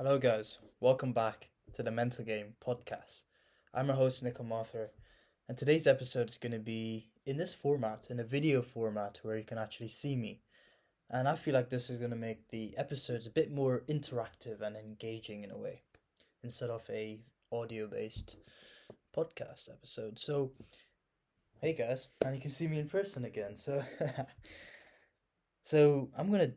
Hello, guys. Welcome back to the Mental Game podcast. I'm your host, Nico Marther, and today's episode is going to be in this format, in a video format where you can actually see me. And I feel like this is going to make the episodes a bit more interactive and engaging in a way, instead of a audio-based podcast episode. So, hey guys, and you can see me in person again. So, so I'm going to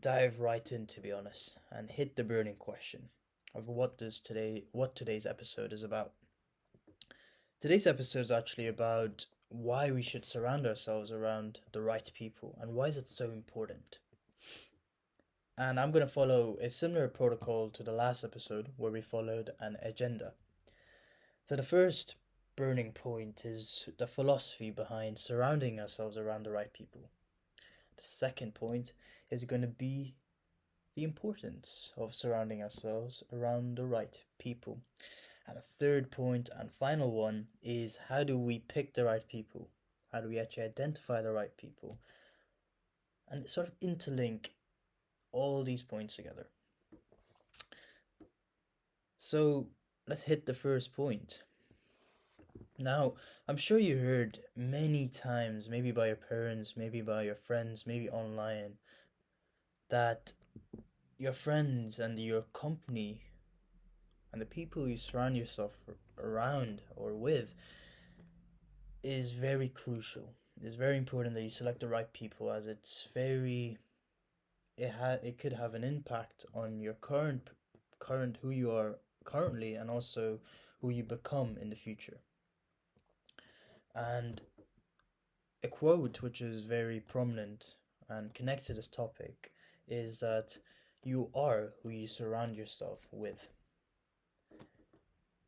dive right in, to be honest, and hit the burning question of what today's episode is about. Today's episode is actually about why we should surround ourselves around the right people and why is it so important. And I'm going to follow a similar protocol to the last episode where we followed an agenda. So the first burning point is the philosophy behind surrounding ourselves around the right people. The second point is going to be the importance of surrounding ourselves around the right people. And a third point and final one is how do we pick the right people? How do we actually identify the right people? And sort of interlink all these points together. So let's hit the first point. Now, I'm sure you heard many times, maybe by your parents, maybe by your friends, maybe online, that your friends and your company and the people you surround yourself around or with is very crucial. It's very important that you select the right people as it could have an impact on your current who you are currently and also who you become in the future. And a quote which is very prominent and connected to this topic is that you are who you surround yourself with.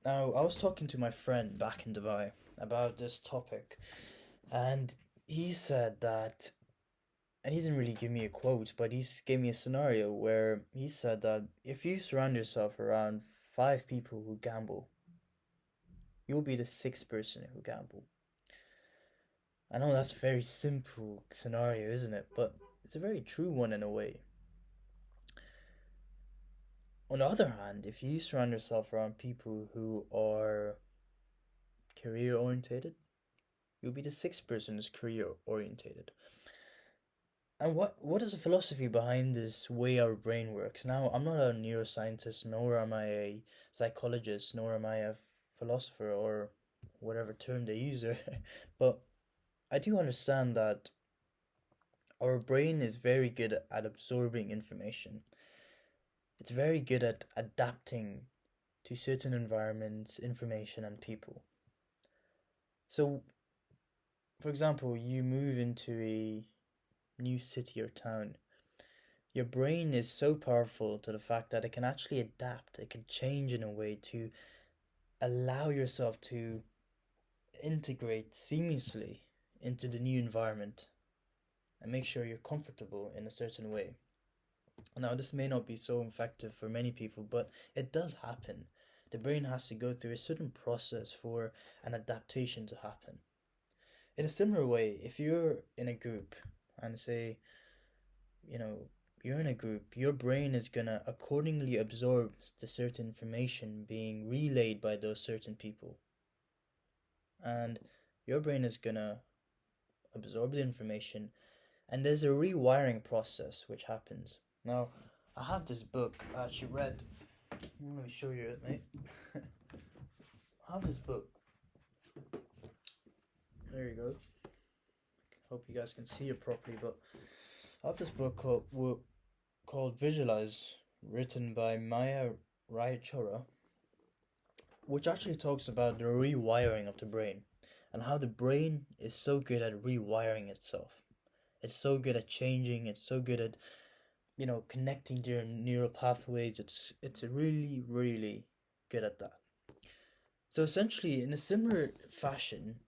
Now, I was talking to my friend back in Dubai about this topic, and he said that, and he didn't really give me a quote, but he gave me a scenario where he said that if you surround yourself around five people who gamble, you'll be the sixth person who gamble. I know that's a very simple scenario, isn't it? But it's a very true one in a way. On the other hand, if you surround yourself around people who are career orientated, you'll be the sixth person who's career orientated. And what is the philosophy behind this way our brain works? Now, I'm not a neuroscientist, nor am I a psychologist, nor am I a philosopher or whatever term they use there. But I do understand that our brain is very good at absorbing information. It's very good at adapting to certain environments, information, and people. So, for example, you move into a new city or town. Your brain is so powerful to the fact that it can actually adapt, it can change in a way to allow yourself to integrate seamlessly into the new environment and make sure you're comfortable in a certain way. Now, this may not be so effective for many people, but it does happen. The brain has to go through a certain process for an adaptation to happen. In a similar way, if you're in a group and say, you know, you're in a group, your brain is gonna accordingly absorb the certain information being relayed by those certain people. And your brain is gonna absorb the information, and there's a rewiring process which happens. Now, I have this book I actually read. Let me show you it, mate. I have this book. There you go. Hope you guys can see it properly, but I have this book called Visualize, written by Maya Rayachura, which actually talks about the rewiring of the brain and how the brain is so good at rewiring itself. It's so good at changing, it's so good at connecting their neural pathways. It's really, really good at that. So essentially, in a similar fashion,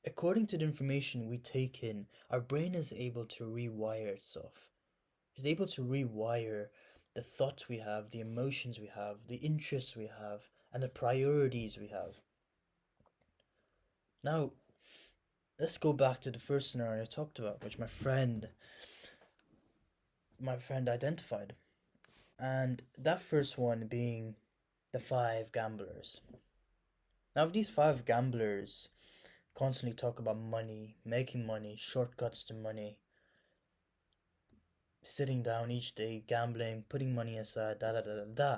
according to the information we take in, our brain is able to rewire itself. It's able to rewire the thoughts we have, the emotions we have, the interests we have, and the priorities we have. Now, let's go back to the first scenario I talked about, which my friend identified. And that first one being the five gamblers. Now, if these five gamblers constantly talk about money, making money, shortcuts to money, sitting down each day, gambling, putting money aside, da da da da da,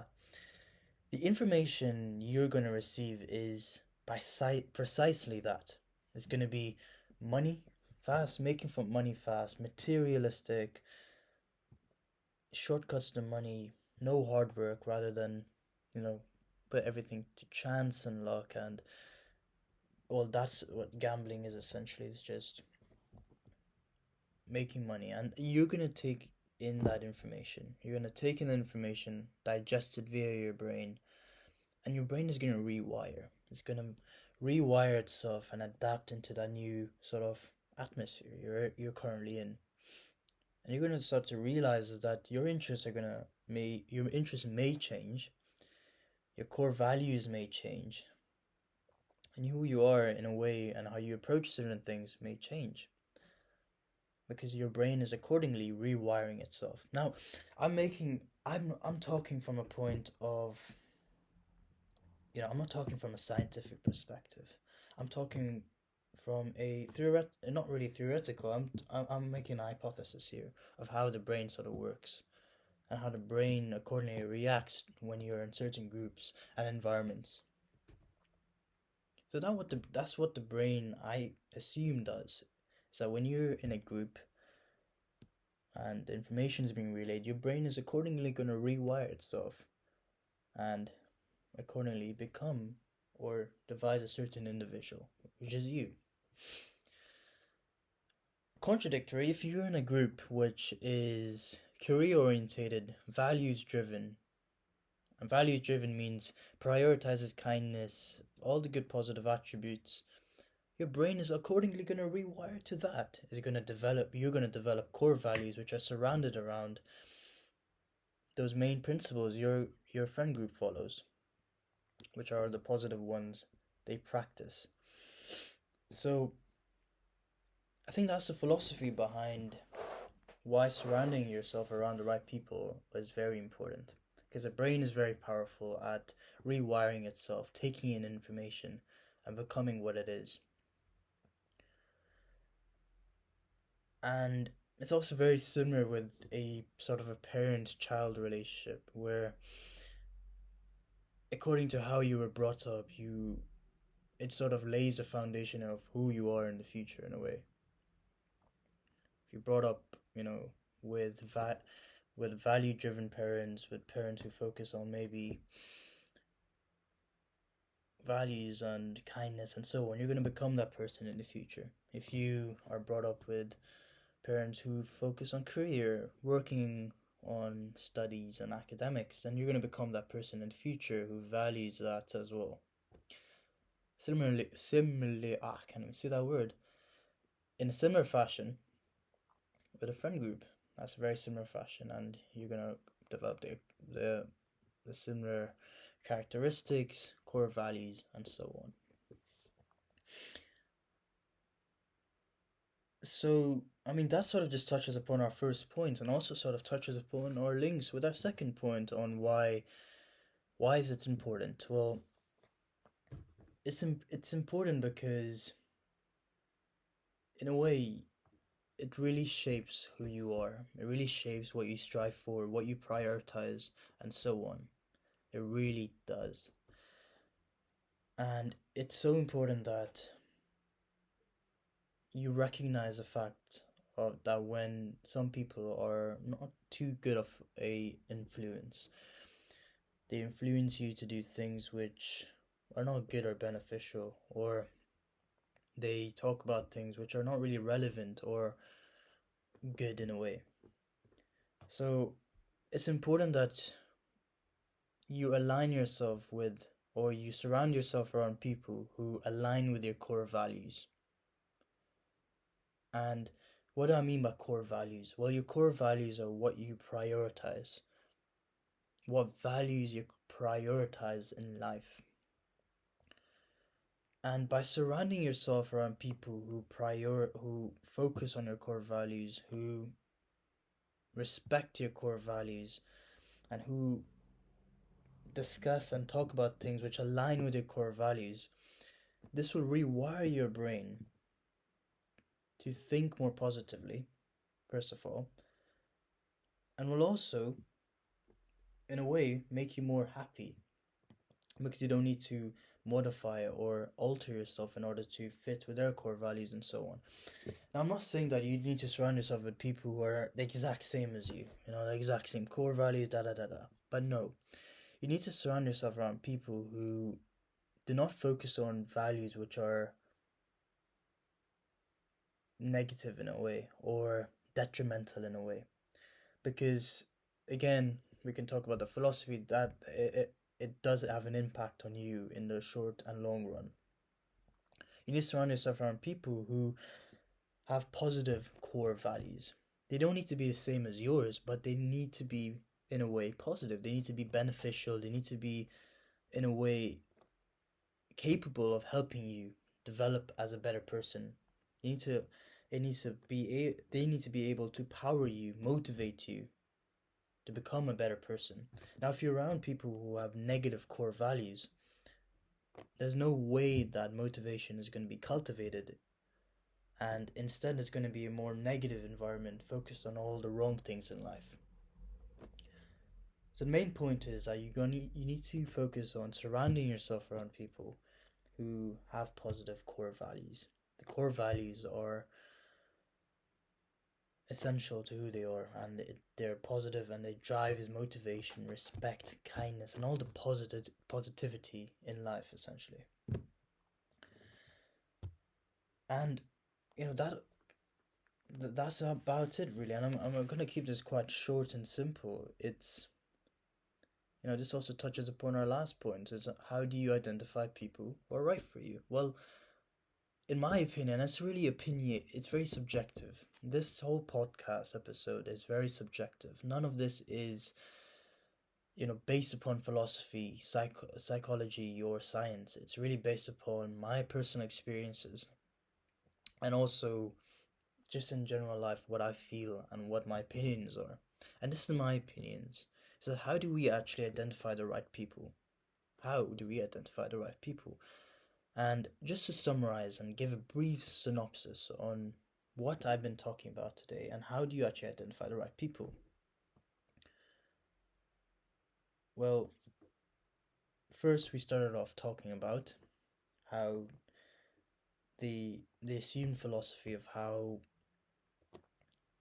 the information you're going to receive is precisely that. It's going to be money fast, making for money fast, materialistic, shortcuts to money, no hard work, rather than, you know, put everything to chance and luck. And well, that's what gambling is essentially. It's just making money, and you're gonna take in that information. You're gonna take in the information, digest it via your brain, and your brain is gonna rewire. It's gonna rewire itself and adapt into that new sort of atmosphere you're currently in. And you're gonna start to realize is that your interests may change, your core values may change, and who you are in a way and how you approach certain things may change because your brain is accordingly rewiring itself. Now, I'm talking from a point of, I'm not talking from a scientific perspective. I'm talking from a not really theoretical. I'm making a hypothesis here of how the brain sort of works and how the brain accordingly reacts when you're in certain groups and environments. So that's what the brain, I assume, does. So when you're in a group and information is being relayed, your brain is accordingly going to rewire itself and accordingly become or devise a certain individual, which is you. Contradictory, if you're in a group which is career orientated, values driven, and values driven means prioritizes kindness, all the good positive attributes, your brain is accordingly going to rewire to that. You're going to develop core values which are surrounded around those main principles your friend group follows, which are the positive ones they practice. So I think that's the philosophy behind why surrounding yourself around the right people is very important. Because the brain is very powerful at rewiring itself, taking in information, and becoming what it is. And it's also very similar with a sort of a parent-child relationship where according to how you were brought up, it sort of lays a foundation of who you are in the future in a way. If you're brought up, with with value-driven parents, with parents who focus on maybe values and kindness and so on, you're going to become that person in the future. If you are brought up with parents who focus on career, working on studies and academics, then you're going to become that person in the future who values that as well. I can't even say that word. In a similar fashion, with a friend group, that's a very similar fashion, and you're gonna develop the similar characteristics, core values, and so on. So, I mean, that sort of just touches upon our first point, and also sort of touches upon our links with our second point on why is it important? Well, it's important because, in a way, it really shapes who you are. It really shapes what you strive for, what you prioritize, and so on. It really does. And it's so important that you recognize the fact of that when some people are not too good of a influence, they influence you to do things which are not good or beneficial, or they talk about things which are not really relevant or good in a way. So it's important that you align yourself with, or you surround yourself around people who align with your core values. And what do I mean by core values? Well, your core values are what you prioritize, what values you prioritize in life. And by surrounding yourself around people who focus on your core values, who respect your core values, and who discuss and talk about things which align with your core values, this will rewire your brain to think more positively, first of all, and will also, in a way, make you more happy because you don't need to modify or alter yourself in order to fit with their core values and so on. Now, I'm not saying that you need to surround yourself with people who are the exact same as you, the exact same core values, da da da da. But no, you need to surround yourself around people who do not focus on values which are negative in a way or detrimental in a way. Because, again, we can talk about the philosophy that it does have an impact on you in the short and long run. You need to surround yourself around people who have positive core values. They don't need to be the same as yours, but they need to be, in a way, positive. They need to be beneficial. They need to be, in a way, capable of helping you develop as a better person. You need to, it needs to be, they need to be able to power you, motivate you to become a better person. Now, if you're around people who have negative core values, there's no way that motivation is going to be cultivated, and instead it's going to be a more negative environment focused on all the wrong things in life. So the main point is that you need to focus on surrounding yourself around people who have positive core values. The core values are essential to who they are, and they're positive, and they drive his motivation, respect, kindness, and all the positivity in life, essentially. And that's about it, really. And I'm gonna keep this quite short and simple. It's this also touches upon our last point: is how do you identify people who are right for you? Well, in my opinion, it's very subjective. This whole podcast episode is very subjective. None of this is, based upon philosophy, psychology, or science. It's really based upon my personal experiences, and also just in general life, what I feel and what my opinions are. And this is my opinions. So how do we actually identify the right people? How do we identify the right people? And just to summarize and give a brief synopsis on what I've been talking about today and how do you actually identify the right people? Well, first we started off talking about how the assumed philosophy of how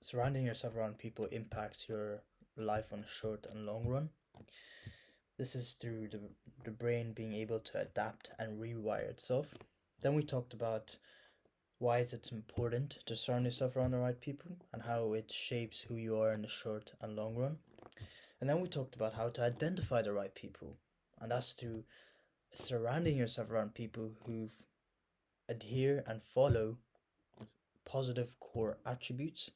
surrounding yourself around people impacts your life on a short and long run. This is through the brain being able to adapt and rewire itself. Then we talked about why is it important to surround yourself around the right people and how it shapes who you are in the short and long run. And then we talked about how to identify the right people, and that's through surrounding yourself around people who adhere and follow positive core attributes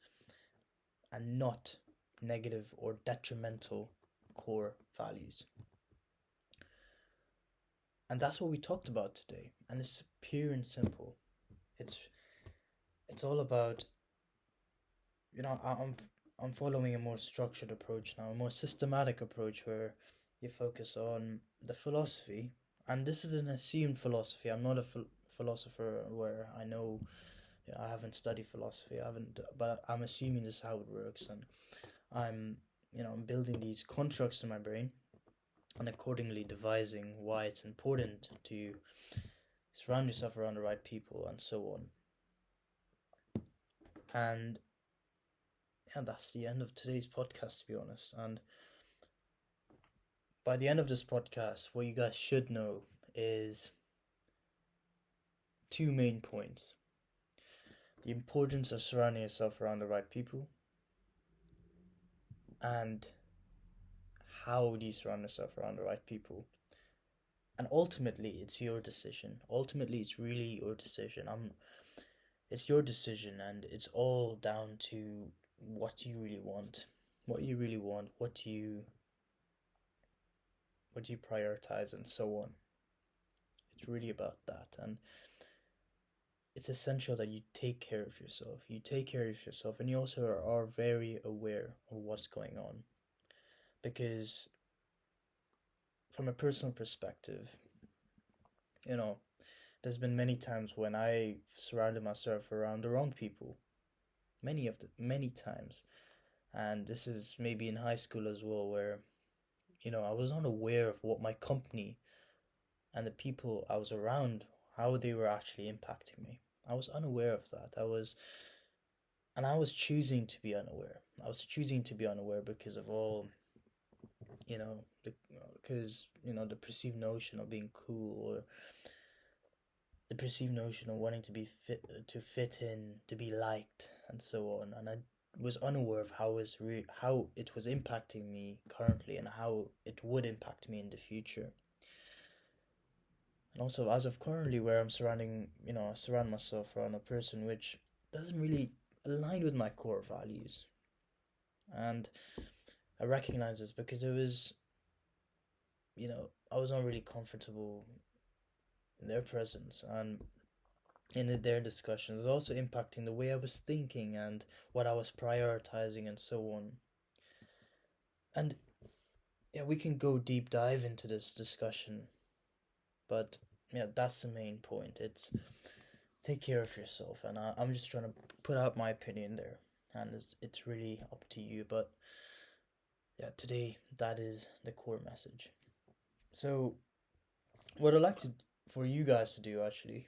and not negative or detrimental core values. And that's what we talked about today. And it's pure and simple. It's all about, I'm following a more structured approach now, a more systematic approach where you focus on the philosophy. And this is an assumed philosophy. I'm not a philosopher where I know, I haven't studied philosophy. But I'm assuming this is how it works, and I'm building these constructs in my brain, and accordingly devising why it's important to surround yourself around the right people and so on. And yeah, that's the end of today's podcast, to be honest. And by the end of this podcast, what you guys should know is two main points: the importance of surrounding yourself around the right people, and how do you surround yourself around the right people. And ultimately, it's your decision. Ultimately, it's really your decision. It's your decision, and it's all down to what you really want. What you really want, what you prioritize, and so on. It's really about that, and it's essential that you take care of yourself. You take care of yourself, and you also are very aware of what's going on. because from a personal perspective, you know, there's been many times when I surrounded myself around the wrong people, many times, and this is maybe in high school as well, where I was unaware of what my company and the people I was around, how they were actually impacting me. I was unaware of that. And I was choosing to be unaware. I was choosing to be unaware because of all, because the perceived notion of being cool, or the perceived notion of wanting to be fit in, to be liked, and so on. And I was unaware of how it was impacting me currently, and how it would impact me in the future. And also, as of currently, where I surround myself around a person which doesn't really align with my core values. And I recognize this because I was not really comfortable in their presence, and in their discussions. It was also impacting the way I was thinking and what I was prioritizing, and so on. And yeah, we can go deep dive into this discussion, but yeah, that's the main point. It's take care of yourself, and I'm just trying to put out my opinion there, and it's really up to you. But yeah, today that is the core message. So, what I'd like for you guys to do, actually,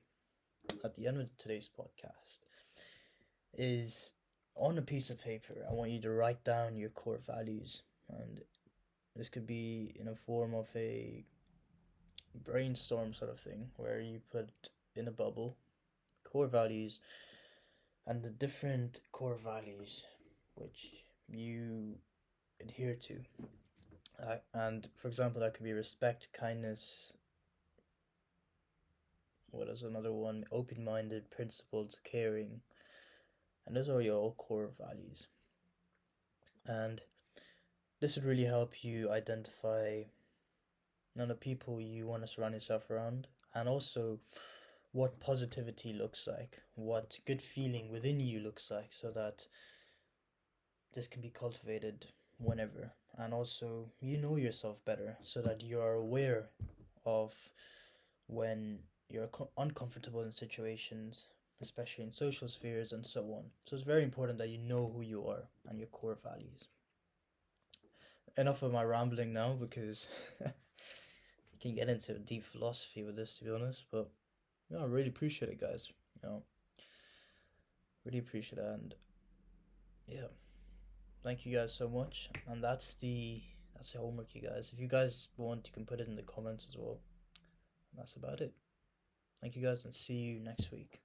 at the end of today's podcast, is on a piece of paper, I want you to write down your core values, and this could be in a form of a brainstorm sort of thing, where you put in a bubble core values and the different core values which you adhere to. And for example, that could be respect, kindness. What is another one? Open minded, principled, caring. And those are your all core values. And this would really help you identify the people you want to surround yourself around, and also what positivity looks like, what good feeling within you looks like, so that this can be cultivated whenever. And also, you know yourself better, so that you are aware of when you're uncomfortable in situations, especially in social spheres and so on. So it's very important that you know who you are and your core values. Enough of my rambling now, because you can get into deep philosophy with this, to be honest. But I really appreciate it, guys. Really appreciate it, and yeah, thank you guys so much. And that's the homework, you guys. If you guys want, you can put it in the comments as well. And that's about it. Thank you guys, and see you next week.